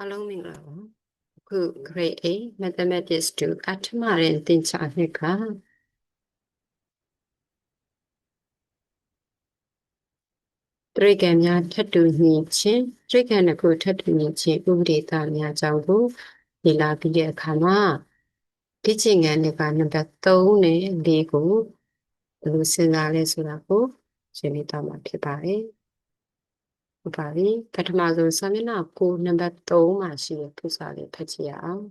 အားလုံးမင်္ဂလာပါအခု grade 8 mathematics 2အထမရင်သင်ချာနှစ်ကတရိကံများထပ်တူညီခြင်းတရိကံတစ်ခုထပ်တူညီခြင်းဥပဒေသားများကြောင့်ကိုလေ့လာပြီးတဲ့အခါမှာဒီကျင့်ခန်းတွေကနံပါတ်3နဲ့4ကိုဘယ်လိုစဉ်းစားလဲဆိုတာကိုရှင်းပြသွားမှာဖြစ်ပါတယ်ဟုတ်ပါပြီပထမဆုံးစာမျက်နှာ9နံပါတ်3မှာရှိတဲ့ပုစာလေးဖတ်ကြည့်ရအောင်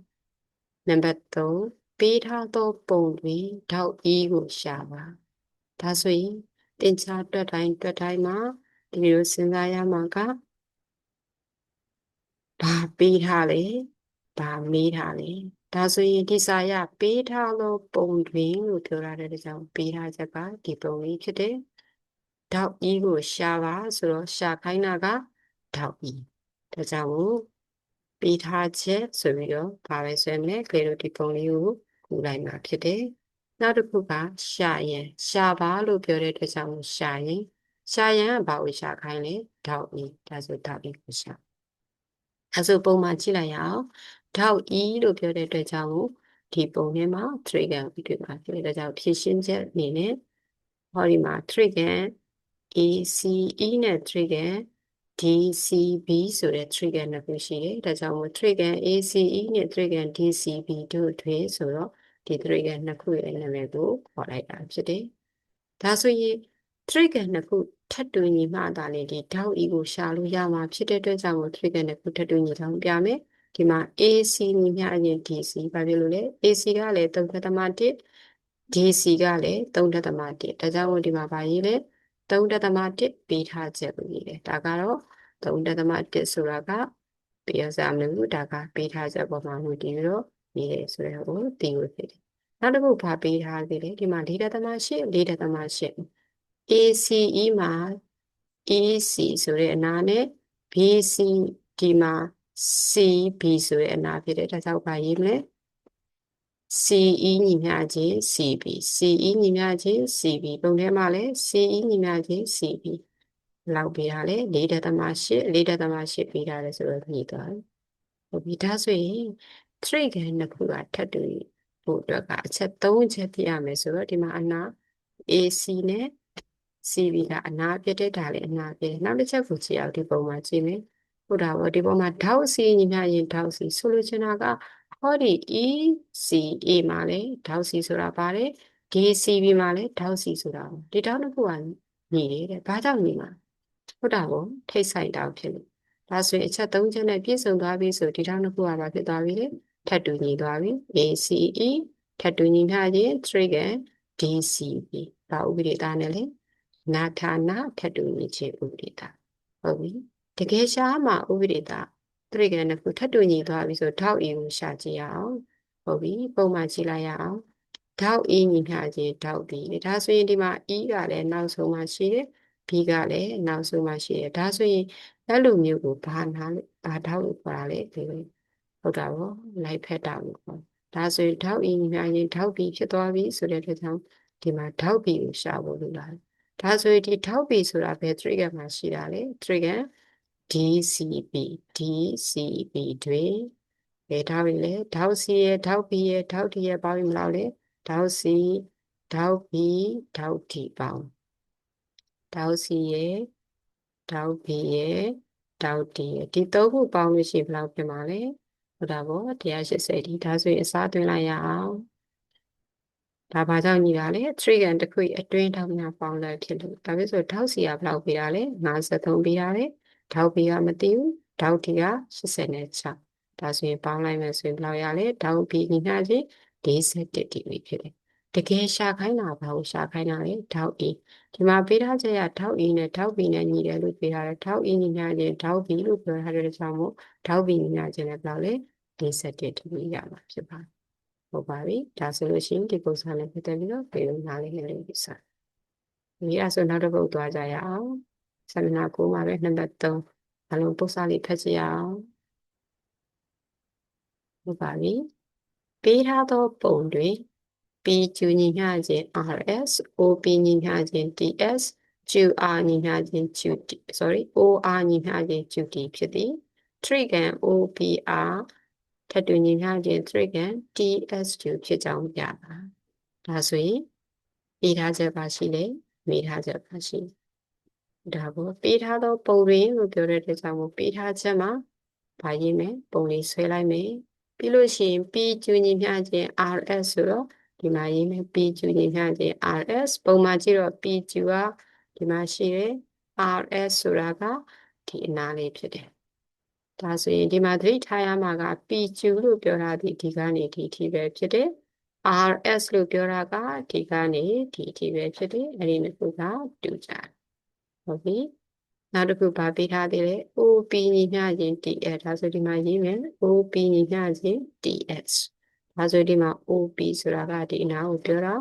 နံပါတ်3ပေးထားသောပုံတွင်ထောက်ဤကိုရှာပါဒါဆိုရင်တင်ချတွက်တိုင်းမှာဒီလိုစဉ်းစားရမှာကဘာပေးထားလဲဘာမေးထားလဲဒါဆိုရင်ဒီစာရပေးထားသောပုံတွင်လို့ပြောရတဲ့ကြောင့်ပေးထားချက်ကဒီပုံလေးဖြစ်တယ်ထောက်ဤကိုရှာပါဆိုတော့ရှာခိုင်းတာကထောက်ဤဒါကြောင့်ပေးထားချက်ဆိုပြီးတော့ဘာပဲဆွဲမလဲကလေးတို့ဒီပုံလေးကိုကူလိုက်မှာဖြစ်တယ်နောက်တစ်ခုကရှာရင်ရှာပါလို့ပြောတဲ့အတွက်ကြောင့်ရှာရင်ကဘာကိုရှာခိုင်းလဲထောက်ဤဒါဆိုထောက်ဤကိုရှာအဲဆိုပုံမှန်ကြည့်လိုက်ရအောင်ထောက်ဤလို့ပြောတဲ့အတွက်ကြောင့်ဒီပုံထဲမှာ trigger ပြီးတွေ့မှာဖြစ်တဲ့ကြောင့်ဖြည့်ရှင်းချက်အနေနဲ့ဟောဒီမှာ trigger ACE နဲ့ trigger DCB ဆိုတဲ့ trigger နှစ်ခုရှိတယ်ဒါကြောင့်မို့ trigger ACE နဲ့ trigger DCB တို့တွင်ဆိုတော့ဒီ trigger နှစ်ခုရဲ့နာမည်ကိုခေါ်လိုက်တာဖြစ်တယ်ဒါဆိုရင် trigger နှစ်ခုထပ်တူညီမှသာလေဒီထောက် E ကိုရှာလို့ရမှာဖြစ်တဲ့အတွက်ကြောင့်မို့ trigger နှစ်ခုထပ်တူညီအောင်ပြမယ်ဒီမှာ AC ညီမျှရင် DC ဘာဖြစ်လို့လဲ AC ကလည်း 3.1 DC ကလည်း3.1ဒါကြောင့်မို့ဒီမှာဘာရေးလဲ3.1ပေးထားချက်ကိုရေးတယ်ဒါကတော့3.1ဆိုတာကပေးရစားမလို့ဒါကပေးထားချက်ပေါ်မှာမူတည်ပြီးတော့ရေးတယ်ဆိုတော့သိလို့ဖြစ်တယ်နောက်တစ်ခုဘာပေးထားသေးလဲဒီမှာ 4.8 ACE မှာ EC ဆိုတဲ့အနာနဲ့ BC ဒီမှာ CB ဆိုတဲ့အနာဖြစ်တယ်ဒါကြောင့်ဘာရေးမလဲ CE ညီမျှခြင်း CB CE ညီမျှခြင်း CB ပုံထဲမှာလဲ CE ညီမျှခြင်း CB လောက်ပေးတာလဲ 4.8ပေးတာလဲဆိုတော့ညီသွားတယ်ဟုတ်ပြီဒါဆိုရင် trigger နှစ်ခုကထပ်တူဖို့အတွက်ကအချက်3ချက်ပြရမယ်ဆိုတော့ဒီမှာအနာ AC နဲ့ CB ကအနာပြတဲ့ဒါလည်းအနာပြတယ်နောက်တစ်ချက်ကိုကြည့်အောင်ဒီပုံမှာကြည့်မယ်ဟုတ်တာပေါ့ဒီပုံမှာထောက် C ညီမျှရင်ထောက် C ဆိုလိုချင်တာကဟောဒီ ECA မှာလည်းထောက် C ဆိုတာပါတယ် DCB မှာလည်းထောက် C ဆိုတာဒီထောက်နှစ်ခုကညီတယ်တဲ့ဘာကြောင့်ညီမှာဟုတ်တာပေါ့ထိတ်ဆိုင်တောက်ဖြစ်လို့ဒါဆိုရင်အချက်3ချက်နဲ့ပြည့်စုံသွားပြီဆိုဒီထောက်နှစ်ခုကဘာဖြစ်သွားပြီလဲထပ်တူညီသွားပြီ ACE ထပ်တူညီမျှရင် trigger DCB ဘာဥပဒေသားနဲ့လဲနာဌာနထပ်တူညီခြင်းဥပဒေသားဟုတ်ပြီတကယ်ရှာမှာဥပဒေသားtriggerနှစ်ခုထပ်တူညီသွားပြီဆိုထောက် E ကိုရှာကြည့်ရအောင်ဟုတ်ပြီပုံမှန်ကြည့်လိုက်ရအောင်ထောက် E ညီမျှခြင်းထောက် B ဒါဆိုရင်ဒီမှာ E ကလည်းနောက်ဆုံးမှရှိတယ် B ကလည်းနောက်ဆုံးမှရှိတယ်ဒါဆိုရင်အဲ့လိုမျိုးကိုဘာထောက်လို့ခေါ်တာလဲဒီလိုဟုတ်တာပေါ့လိုက်ဖက်တာလို့ခေါ်ဒါဆိုရင်ထောက် E ညီမျှခြင်းထောက် B ဖြစ်သွားပြီဆိုတဲ့အတွက်ကြောင့်ဒီမှာထောက် B ကိုရှာဖို့လိုလာတယ်ဒါဆိုရင်ဒီထောက် B ဆိုတာဘယ် trigger မှာရှိတာလဲ trigger DCB တွင်ဘယ်ထောက်လဲထောက် C ရဲ့ထောက် B ရဲ့ထောက် D ရဲ့ပေါင်းရင်ဘယ်လောက်လဲထောက် C ထောက် B ထောက် D ပေါင်းထောက် C ရဲ့ထောက် B ရဲ့ထောက် D ရဲ့ဒီသုံးခုပေါင်းလို့ရှိရင်ဘယ်လောက်ဖြစ်မှာလဲဟုတ်တာပေါ့180ဒီဒါဆိုရင်အစားသွင်းလိုက်ရအောင်ဒါဘာကြောင့်ညီတာလဲ trigger တစ်ခုအတွင်းထောက်များပေါင်းလိုက်ဖြစ်လို့ဒါဖြစ်ဆိုထောက် C ကဘယ်လောက်ပေးတာလဲ53ပေးတာလေထောက် B ကမသိဘူးထောက် D က86ဒါဆိုရင်ပေါင်းလိုက်မယ်ဆိုရင်ဘယ်လောက်ရလဲထောက် B ညီမျှခြင်း41ဒီဂရီဖြစ်တယ်တကယ်ရှာခိုင်းတာဘာကိုရှာခိုင်းတာလဲထောက် E ဒီမှာပေးထားချက်ရထောက် E နဲ့ထောက် B နဲ့ညီတယ်လို့ပေးထားတယ်ထောက် E ညီမျှခြင်းထောက် B လို့ပြောထားတဲ့ကြောင့်မို့ထောက် B ညီမျှခြင်းလည်းဘယ်လောက်လဲ41ဒီဂရီရမှာဖြစ်ပါတယ်ဟုတ်ပါပြီဒါဆိုလို့ရှိရင်ဒီပုံစံနဲ့ပတ်သက်ပြီးတော့ပြေလို့နားလည်နေလို့ဒီစားဒီအဆိုနောက်တစ်ပုဒ်သွားကြရအောင်ဆယ်မနာ9မှာပဲနံပါတ်3အလုံးပုစလေးဖတ်ကြရအောင်ဟုတ်ပါပြီပေးထားသောပုံတွင် P ကျူညီမျှခြင်း RS OP ညီမျှခြင်း TS QR ညီမျှခြင်း QT OR ညီမျှခြင်း QT ဖြစ်သည် trigon OPR ထပ်တူညီမျှခြင်း trigon TS2 ဖြစ်ကြောင်းပြပါဒါဆိုရင်ပေးထားချက်ပါရှိလေမေးထားချက်ပါရှိဒါကိုပေးထားသောပုံရင်းလို့ပြောတဲ့အတွက်ကြောင့်မို့ပေးထားချက်မှာဗာရေးမယ်ပုံလေးဆွဲလိုက်မယ်ပြီးလို့ရှိရင် P ကျူညီမျှခြင်း RS ဆိုတော့ဒီမှာရေးမယ် P ကျူညီမျှခြင်း RS ပုံမှာကြည့်တော့ P ကျူကဒီမှာရှိတယ် RS ဆိုတာကဒီအနားလေးဖြစ်တယ်ဒါဆိုရင်ဒီမှာသတိထားရမှာက P ကျူလို့ပြောတာဒီကနေဒီအထိပဲဖြစ်တယ် RS လို့ပြောတာကဒီကနေဒီအထိပဲဖြစ်တယ်အဲ့ဒီနှစ်ခုကတူကြတယ်ဟုတ်ပြီနောက်တစ်ခုဗာပေးထားသေးတယ် OP ညီမျှခြင်း TS ဒါဆိုဒီမှာရေးမယ် OP ညီမျှခြင်း TS ဒါဆိုဒီမှာ OP ဆိုတာကဒီအနာကိုပြောတာ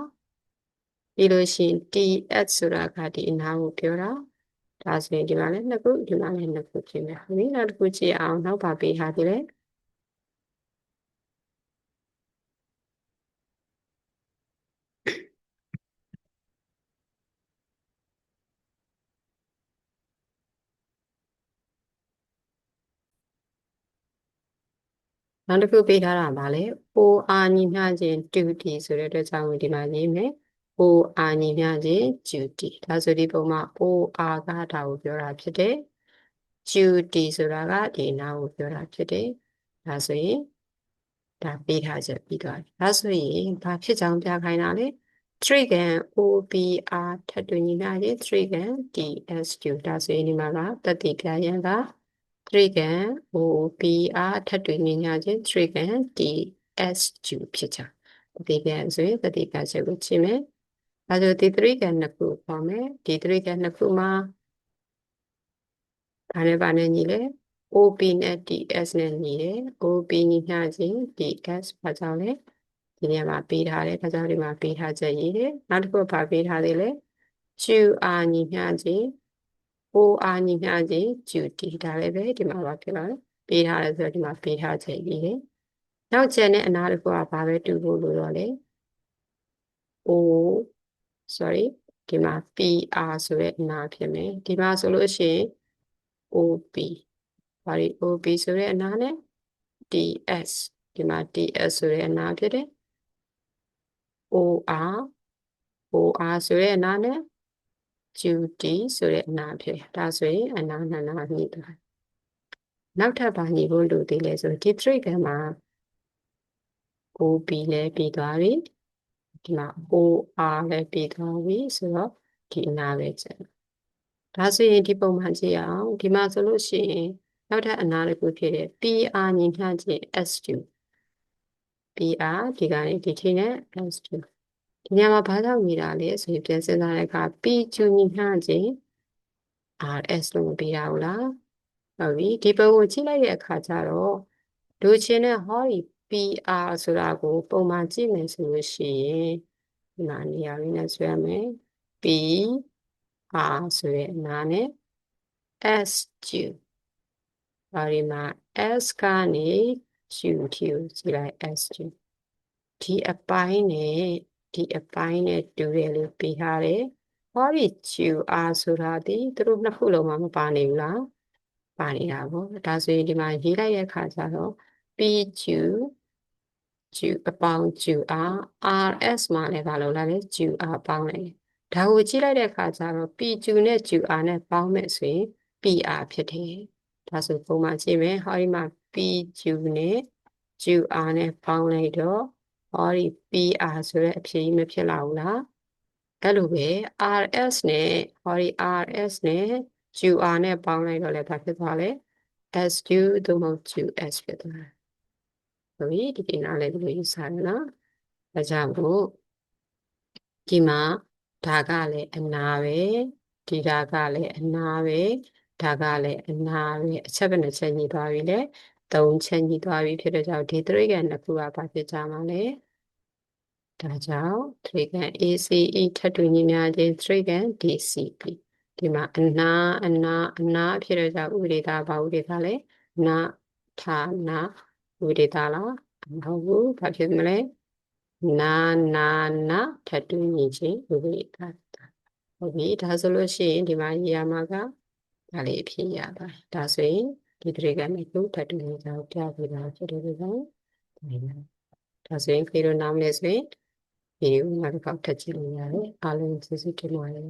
ပြီးလို့ရှိရင် TS ဆိုတာကဒီအနာကိုပြောတာဒါဆိုရင်ဒီမှာလည်းနှစ်ခုဒီမှာလည်းနှစ်ခုဖြစ်မယ်ဟုတ်ပြီနောက်တစ်ခုကြည့်အောင်နောက်ဗာပေးထားသေးတယ်နောက်တစ်ခုပေးထားတာဗာလဲ OR ညီမျှခြင်း 2D ဆိုတဲ့အတွက်ကြောင့်ဒီမှာရေးမယ် OR ညီမျှခြင်း 2D ဒါဆိုဒီပုံမှာ OR ကဒါကိုပြောတာဖြစ်တယ် 2D ဆိုတာကဒီနာကိုပြောတာဖြစ်တယ်ဒါဆိုရင်ဒါပေးထားချက်ပြီးသွားပြီဒါဆိုရင်ဘာဖြစ်ကြောင်းပြခိုင်းတာလဲ trigon OPR ထပ်တူညီမျှခြင်း trigon TS2 ဒါဆိုရင်ဒီမှာကတတိကရန်က trigon OPR ထပ်တူညီမျှခြင်း trigon TS2 ဖြစ်ကြတတိကရန်ဆိုရင်တတိကချက်ကိုချိန်မယ်ဒါဆိုဒီ trigon နှစ်ခုပေါ်မယ်ဒီ trigon နှစ်ခုမှာဘာနဲ့ညီလဲ OP နဲ့ TS နဲ့ညီတယ် OP ညီမျှခြင်း TS ဘာကြောင့်လဲဒီနေရာမှာပေးထားတယ်ဒါကြောင့်ဒီမှာပေးထားချက်ရေးတယ်နောက်တစ်ခုဘာပေးထားသေးလဲ QR ညီမျှခြင်း OR ညီမျှခြင်း QT ဒါလည်းပဲဒီမှာပါဖြစ်လာတယ်ပေးထားတယ်ဆိုတော့ဒီမှာပေးထားချက်ရေးတယ်နောက်ချက်နဲ့အနာတစ်ခုကဘာပဲတူဖို့လို့တော့လဲ O sorry ဒီမှာ PR ဆိုတဲ့အနာဖြစ်မယ်ဒီမှာဆိုလို့ရှိရင် OP ဘာလို့ OP ဆိုတဲ့အနာနဲ့ TS ဒီမှာ TS ဆိုတဲ့အနာဖြစ်တယ် OR ဆိုတဲ့အနာနဲ့ QT ဆိုတဲ့အနာဖြစ်တယ်ဒါဆိုရင်အနာနှစ်နာညှိသွားနောက်ထပ်ပါညှိဖို့လိုသေးလဲဆိုဒီ trigon မှာ OP လည်းပြီးသွားပြီဒီမှာ OR လည်းပြီးသွားပြီဆိုတော့ဒီအနာပဲကျန်ဒါဆိုရင်ဒီပုံမှန်ကြည့်အောင်ဒီမှာဆိုလို့ရှိရင်နောက်ထပ်အနာတစ်ခုဖြစ်တဲ့ PR ညီမျှခြင်း S2 PR ဒီကနေဒီထိနဲ့ S2 ဒီညမှာဘာကြောင့်နေတာလဲဆိုရင်ပြန်စဉ်းစားတဲ့အခါ P ကျူညီမျှခြင်း RS လို့မပေးရဘူးလားဟုတ်ပြီဒီပုံကိုကြည့်လိုက်တဲ့အခါကျတော့လိုချင်တဲ့ဟောဒီ PR ဆိုတာကိုပုံမှန်ကြည့်မယ်ဆိုလို့ရှိရင်ဒီမှာနေရာလေးနဲ့ဆွဲရမယ် PR ဆိုတဲ့အနာနဲ့ S2 ဒီမှာ S ကနေ Q ထိကိုကြည့်လိုက် S2 ဒီအပိုင်းနဲ့ဒီအပိုင်းနဲ့တူတယ်လို့ပေးထားတယ်ဟောဒီ QR ဆိုတာဒီသူတို့နှစ်ခုလုံးမှာမပါနေဘူးလားပါနေတာပေါ့ဒါဆိုရင်ဒီမှာရေးလိုက်တဲ့အခါကျတော့ PQ Q အပေါင်း QR RS မှာလည်းဘာလို့လဲ QR ပေါင်းလိုက်ဒါကိုကြည့်လိုက်တဲ့အခါကျတော့ PQ နဲ့ QR နဲ့ပေါင်းမယ်ဆိုရင် PR ဖြစ်တယ်ဒါဆိုပုံမှန်ကြည့်မယ်ဟောဒီမှာ PQ နဲ့ QR နဲ့ပေါင်းလိုက်တော့ဟောဒီ PR ဆိုတဲ့အဖြေကြီးမဖြစ်လာဘူးလားအဲ့လိုပဲ RS နဲ့ဟောဒီ RS နဲ့ QR နဲ့ပေါင်းလိုက်တော့လည်းဘာဖြစ်သွားလဲ S2 သို့မဟုတ် QS ဖြစ်သွားတယ်ဟုတ်ပြီဒီကိန်းနားလည်းဒီလိုယူဆရနော်ဒါကြောင့်မို့ဒီမှာဒါကလည်းအနာပဲဒီဒါကလည်းအနာပဲဒါကလည်းအနာပဲအချက်ပဲနှစ်ချက်ညီသွားပြီလေသုံးချက်ညီသွားပြီဖြစ်တဲ့ကြောင့်ဒီတရိကနှစ်ခုကဘာဖြစ်ကြမှာလဲဒါကြောင့် trigon ACE ထပ်တူညီမျှခြင်း trigon DCP ဒီမှာအနာဖြစ်တဲ့ကြောင့်ဥပဒေသားဘာဥပဒေသားလဲနာဌာနဥပဒေသားလားမဟုတ်ဘူးဘာဖြစ်မလဲနာထပ်တူညီခြင်းဥပဒေသားဟုတ်ပြီဒါဆိုလို့ရှိရင်ဒီမှာရေးရမှာကဒါလေးအဖြစ်ရပါတယ်ဒါဆိုရင် ဒီတရေကနဲ့ကိုထပ်တူနေကြပြပေးတာဖြစ်တယ်ဗျာဒါဆိုရင်ခေတို့နားမလဲဆိုရင်ဒီဦးမှာတစ်ခေါက်ထပ်ကြည့်လို့ရတယ်အားလုံးကျေးဇူးတင်ပါတယ်